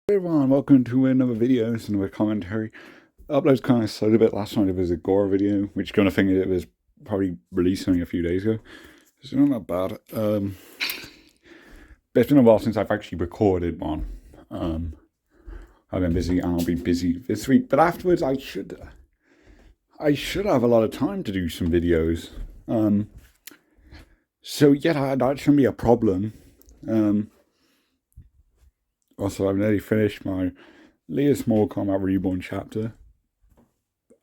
Hey everyone, welcome to another video. It's another commentary. Upload's kind of slowed a bit. Last night it was a gore video, which kind of thing it was probably released only a few days ago. It's not that bad. But it's been a while since I've actually recorded one. I've been busy and I'll be busy this week. But afterwards I should have a lot of time to do some videos. So yeah, that shouldn't be a problem. Also, I've nearly finished my latest Mortal Kombat Reborn chapter.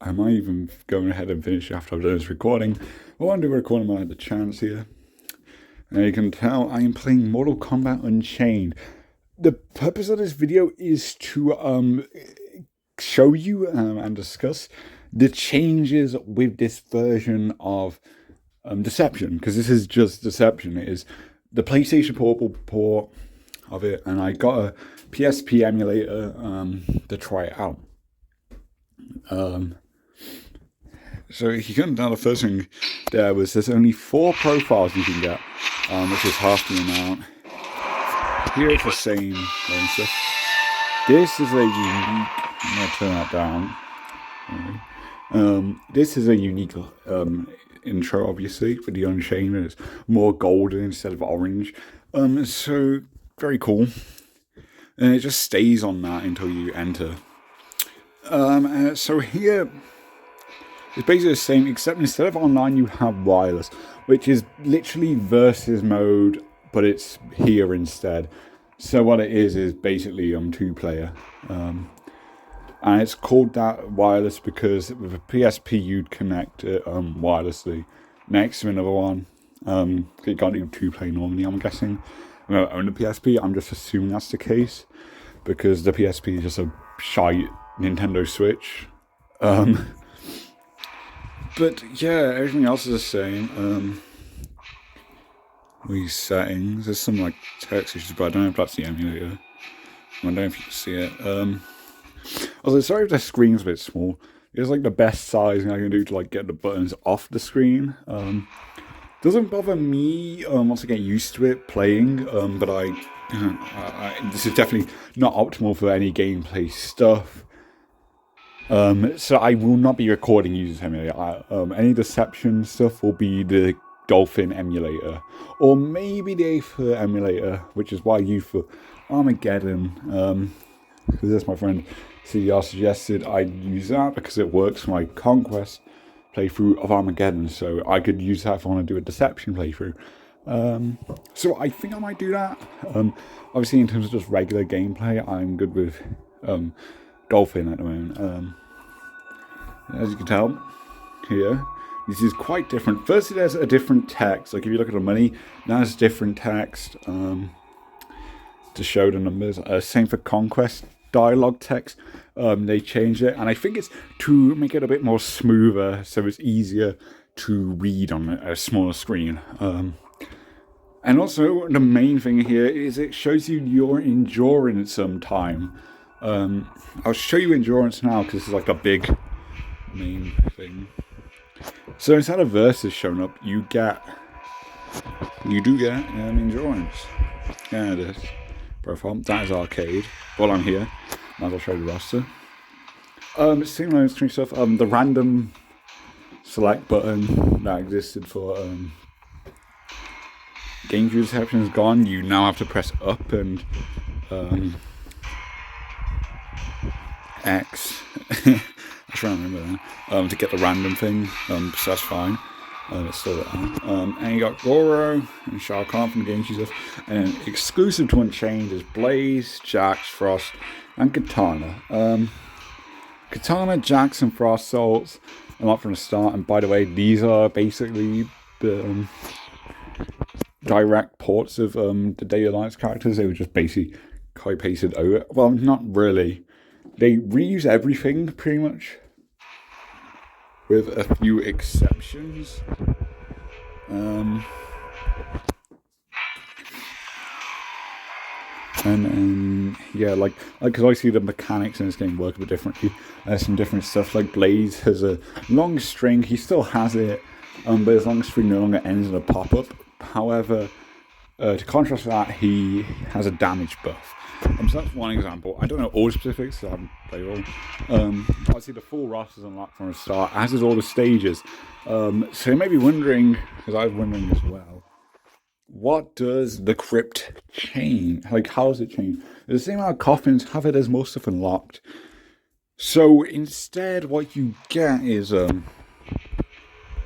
I might even go ahead and finish after I've done this recording. I want to do a recording when I had the chance here. And you can tell I am playing Mortal Kombat Unchained. The purpose of this video is to show you and discuss the changes with this version of Deception. Because this is just Deception. It is the PlayStation Portable port of it, and I got a PSP emulator to try it out. So you can tell the first thing there was there's only 4 profiles you can get, which is half the amount. Here it's the same stuff. This is a unique. I'm gonna turn that down. This is a unique intro, obviously, with the Unchained. It's more golden instead of orange. So very cool, and it just stays on that until you enter. So here it's basically the same, except instead of online you have wireless, which is literally versus mode, but it's here instead. So what it is basically 2-player, and it's called that wireless because with a PSP you'd connect it wirelessly next to another one. You can't do 2-player normally, I'm guessing. I don't own the PSP, I'm just assuming that's the case, because the PSP is just a shite Nintendo Switch. But yeah, everything else is the same. These settings, there's some like text issues, but I don't know if that's the emulator. I don't know if you can see it. Also, sorry if the screen's a bit small. It's like the best sizing I can do to like get the buttons off the screen. Doesn't bother me once I get used to it playing, but I this is definitely not optimal for any gameplay stuff. So I will not be recording using emulator. Any Deception stuff will be the Dolphin emulator, or maybe the Aether emulator, which is why I use for Armageddon. Because that's my friend CDR suggested I use that because it works for my Conquest playthrough of Armageddon, so I could use that if I want to do a Deception playthrough. So I think I might do that. Obviously, in terms of just regular gameplay, I'm good with Dolphin at the moment. As you can tell here, this is quite different. Firstly, there's a different text. Like if you look at the money, there's different text to show the numbers. Same for Conquest dialogue text. They changed it, and I think it's to make it a bit more smoother, so it's easier to read on a smaller screen. And also, the main thing here is it shows you your endurance time. I'll show you endurance now because this is like a big main thing. So instead of verses showing up, you do get endurance. Yeah, it is. Profile. That is arcade. While I'm here, I'll show you the roster. Similar screen stuff. The random select button that existed for game view deception is gone. You now have to press up and X. I try to remember that. To get the random thing. So that's fine. It's still there. And you got Goro and Shao Kahn from the game stuff. And exclusive to Unchained is Blaze, Jax, Frost, and Katana. Katana, Jax, and Frost Salts are not from the start. And by the way, these are basically the direct ports of the Day Alliance characters. They were just basically copy-pasted over. Well, not really. They reuse everything pretty much, with a few exceptions. And yeah, like because I see the mechanics in this game work a bit differently. There's some different stuff. Like Blaze has a long string. He still has it, but his long string no longer ends in a pop-up. However, to contrast that, he has a damage buff. So that's one example. I don't know all the specifics, so I haven't played all. Obviously, the full roster is unlocked from the start, as is all the stages. So you may be wondering, because I was wondering as well, what does the crypt change? Like, how does it change? The same amount of coffins have it as most stuff unlocked. So instead, what you get is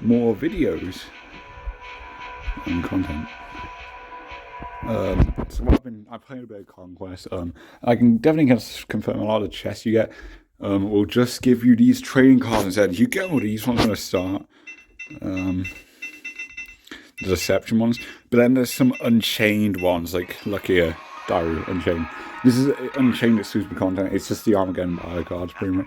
more videos and content. So I played a bit of Conquest. I can definitely confirm a lot of the chests you get will just give you these trading cards and said you get all these ones from the start. The Deception ones, but then there's some Unchained ones like Luckier Diary Unchained. This is Unchained exclusive content. It's just the Armageddon battle cards, pretty much.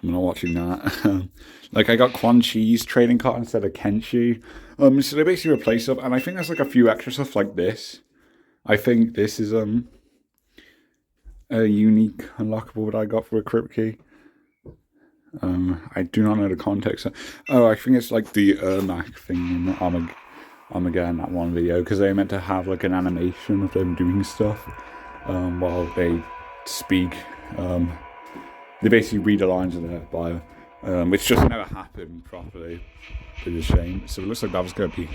I'm not watching that. Like I got Quan Chi's trading card instead of Kenshi. So they basically replace stuff, and I think there's like a few extra stuff like this. I think this is a unique unlockable that I got for a crypt key. I do not know the context. Oh, I think it's like the Ermac thing in Armageddon, that one video, because they meant to have like an animation of them doing stuff while they speak. They basically read the lines of their bio, which just never happened properly. It's a shame. So it looks like that was going to be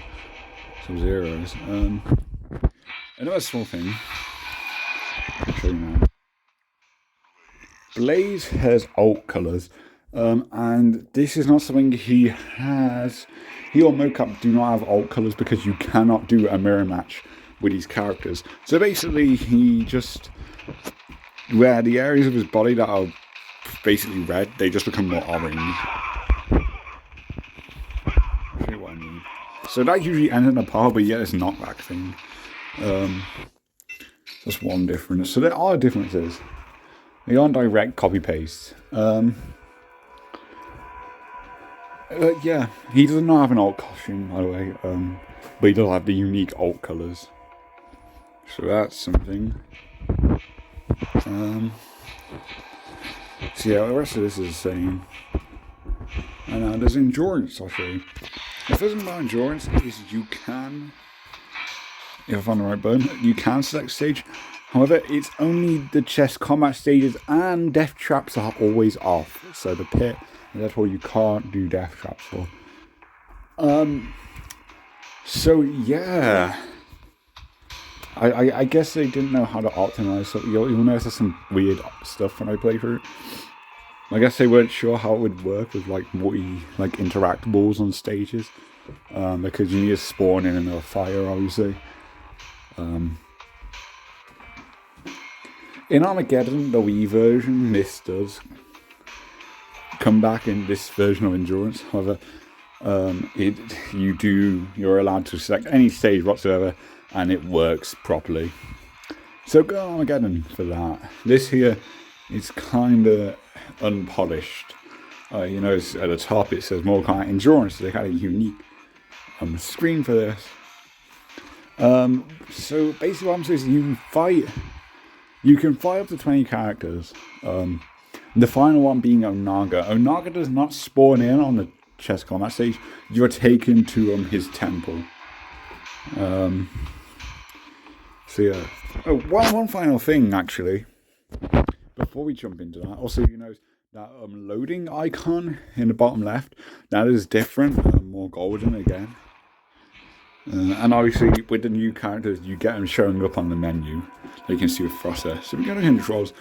some zeros. Another small thing. I'll show you now. Blaze has alt colours, and this is not something he has. He or Mocap do not have alt colours because you cannot do a mirror match with these characters. So basically, he just, where the areas of his body that are basically red, they just become more orange. I'll show you what I mean. So that usually ends in a par, but yet it's not that thing. That's one difference. So there are differences. They aren't direct copy-paste. Yeah, he does not have an alt costume, by the way. But he does have the unique alt colours. So that's something. So yeah, the rest of this is the same. And there's endurance, I'll show you. The first thing about endurance is you can, if I find the right button, you can select stage. However, it's only the chess combat stages and death traps are always off. So the pit, and therefore you can't do death traps for. So yeah, I guess they didn't know how to optimize. So you'll notice there's some weird stuff when I play through. I guess they weren't sure how it would work with like interactables on stages, because you need to spawn in another fire, obviously. In Armageddon, the Wii version, this does come back in this version of Endurance. However, you're allowed to select any stage whatsoever, and it works properly. So go on Armageddon for that. This here is kind of unpolished. At the top it says more kind of Endurance. They had a unique screen for this. So basically what I'm saying is you can fight up to 20 characters. The final one being Onaga. Onaga does not spawn in on the chess combat stage. You're taken to his temple. So yeah. Oh, one final thing actually. Before we jump into that, also that loading icon in the bottom left, that is different, more golden again. And obviously with the new characters you get them showing up on the menu, like you can see with Froster. So we go to controls.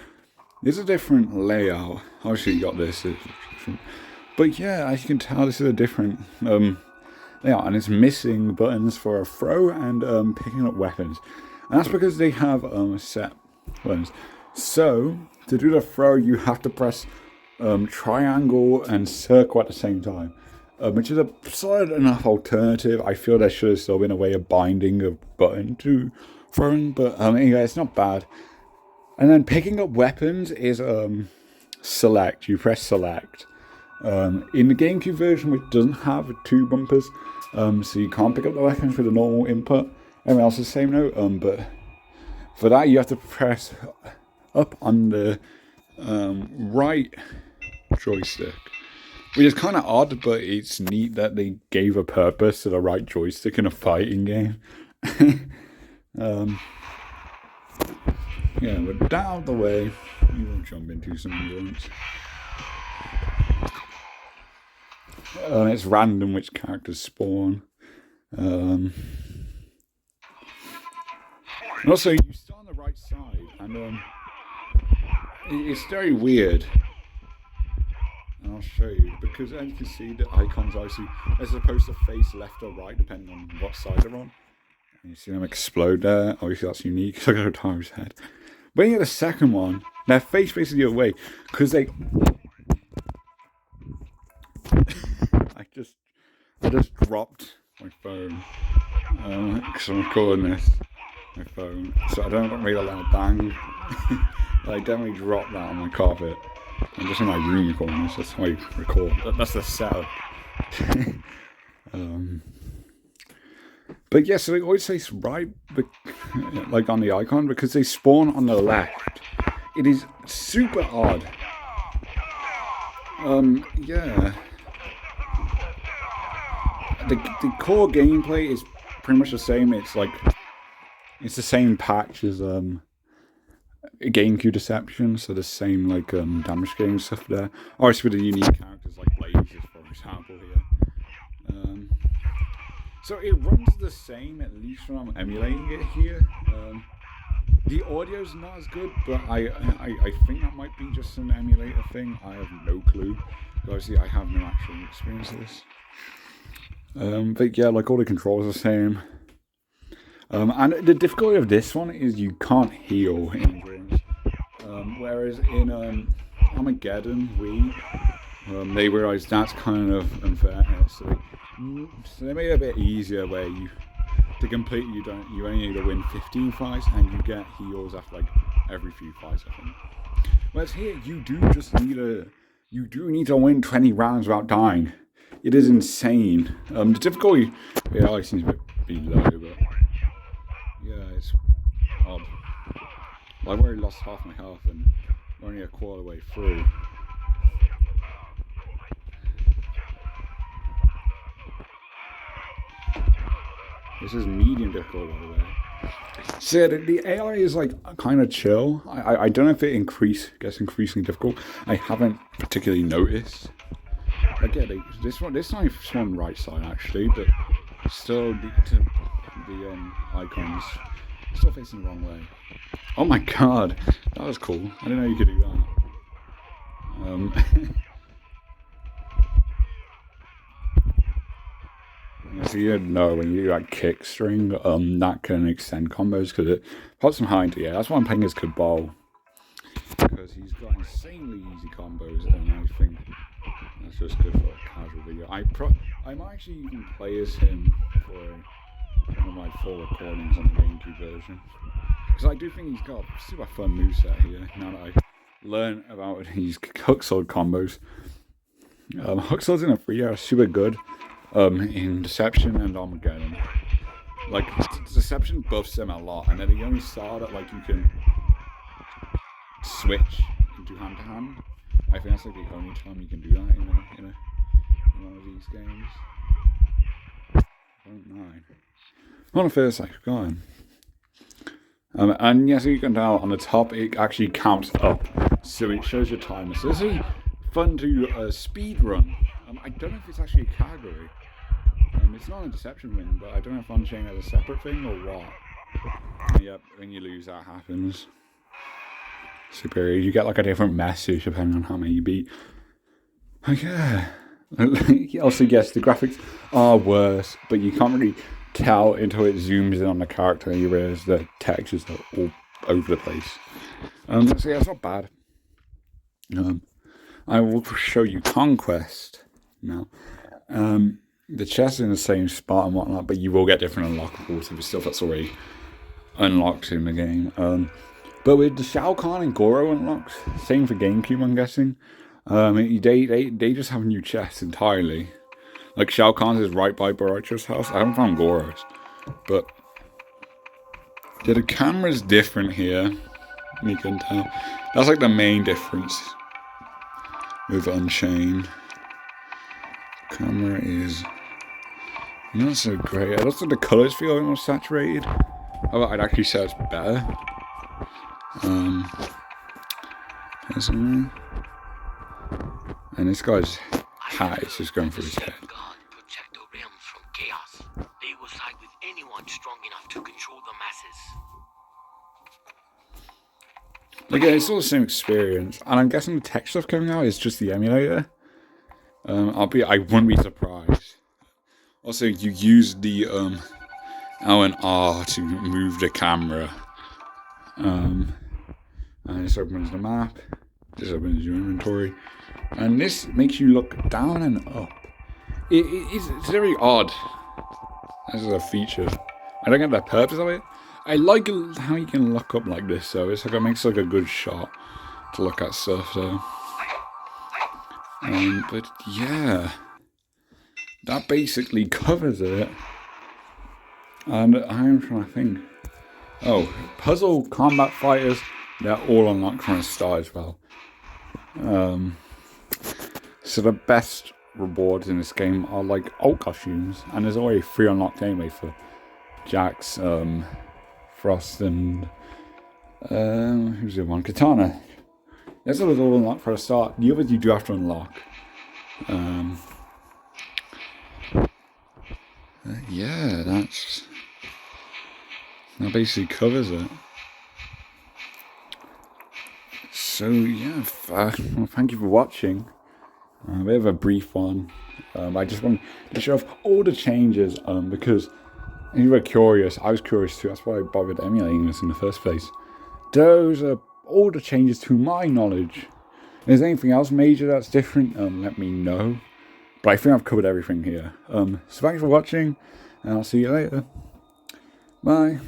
There's a different layout. Obviously you got this, but yeah, as you can tell, this is a different layout, and it's missing buttons for a throw and picking up weapons, and that's because they have set buttons. So to do the throw you have to press triangle and circle at the same time. Which is a solid enough alternative. I feel there should have still been a way of binding a button to throwing, but anyway, it's not bad. And then picking up weapons is select. You press select. In the GameCube version, which doesn't have two bumpers, so you can't pick up the weapons with a normal input. Everyone else is the same note, but for that you have to press up on the right joystick. Which is kind of odd, but it's neat that they gave a purpose to the right joystick in a fighting game. yeah, with that out of the way, we will jump into some endurance. It's random which characters spawn. And also, you start on the right side, and it's very weird. And I'll show you, because as you can see, the icons obviously are supposed to face left or right, depending on what side they're on. And you see them explode there. Obviously, that's unique. Look at Otaru's head. When you get the second one, their face faces the other way, because they... I just dropped my phone, because I'm recording this, my phone, so I don't make a loud bang. I definitely dropped that on my carpet. I'm just in my room recording this, that's how I record. That's the setup. But yeah, so they always say right, like on the icon, because they spawn on the left. It is super odd. Yeah. The core gameplay is pretty much the same. It's the same patch as GameCube Deception, so the same like damage scaling stuff there. Obviously with the unique characters like Blazes, for example, here. So it runs the same, at least when I'm emulating it here. The audio's not as good, but I think that might be just an emulator thing. I have no clue. Obviously, I have no actual experience of this. But yeah, like all the controls are the same. And the difficulty of this one is you can't heal in endurance. Whereas in Armageddon, they realised that's kind of unfair. So they made it a bit easier where to complete you only need to win 15 fights and you get heals after like every few fights, I think. Whereas here you do need to win 20 rounds without dying. It is insane. The difficulty seems a bit low, but yeah, it's odd. I've already lost half my health and we're only a quarter way through. This is medium difficult, by the way. So the AI is like kind of chill. I don't know if it gets increasingly difficult. I haven't particularly noticed. Like yeah, this time it's on right side actually, but still the icons still facing the wrong way. Oh my god, that was cool. I didn't know you could do that. So you know when you do that kick string, that can extend combos because it puts them high into the air. That's why I'm playing as Cabal, because he's got insanely easy combos, and I think that's just good for a casual video. I might actually even play as him for one of my full recordings on the GameCube version, because I do think he's got a super fun moveset here. Now that I learn about his hook sword combos, hook swords in a free are super good. In Deception and Armageddon. Like, Deception buffs them a lot, and then they only saw that, like, you can switch into hand-to-hand. I think that's, like, the only time you can do that in one of these games. I don't know. On the first, like, go on. And yes, you can tell on the top, it actually counts up, so it shows your timer. So this is fun to speed run. I don't know if it's actually a category. It's not a Deception win, but I don't know if Unchained has a separate thing or what. Yep, when you lose, that happens. Superior. You get like a different message depending on how many you beat. Yeah. Also, yes, the graphics are worse, but you can't really tell until it zooms in on the character and you realise the textures are all over the place. So yeah, it's not bad. I will show you Conquest now. The chest is in the same spot and whatnot, but you will get different unlockables with stuff that's already unlocked in the game. But with the Shao Kahn and Goro unlocks, same for GameCube, I'm guessing. They just have new chests entirely. Like Shao Kahn's is right by Baraicho's house. I haven't found Goro's, but yeah, the camera's different here. You can tell. That's like the main difference with Unchained. Camera is not so great. I don't think the colours feel a bit more saturated. I'd actually say it's better. Personally. And this guy's hat is just going through his head. Protect the realms from chaos. They will side with anyone strong enough to control the masses. Again, it's all the same experience, and I'm guessing the tech stuff coming out is just the emulator. I wouldn't be surprised. Also, you use the L and R to move the camera. And this opens the map. This opens your inventory, and this makes you look down and up. It's very odd. This is a feature. I don't get the purpose of it. I like how you can look up like this, so it's like it makes like a good shot to look at stuff. So, but yeah, that basically covers it. And I'm trying to think. Oh, puzzle combat fighters, they're all unlocked from the start as well. So the best rewards in this game are like alt costumes, and there's already 3 unlocked anyway for Jax, Frost, and who's the other one? Katana. That's all unlocked for a start. The others you do have to unlock. Yeah, that basically covers it. So yeah, well, thank you for watching. A bit of a brief one. I just want to show off all the changes because if you were curious, I was curious too. That's why I bothered emulating this in the first place. Those are all the changes to my knowledge. If there's anything else major that's different, let me know. But I think I've covered everything here. So thanks for watching, and I'll see you later. Bye.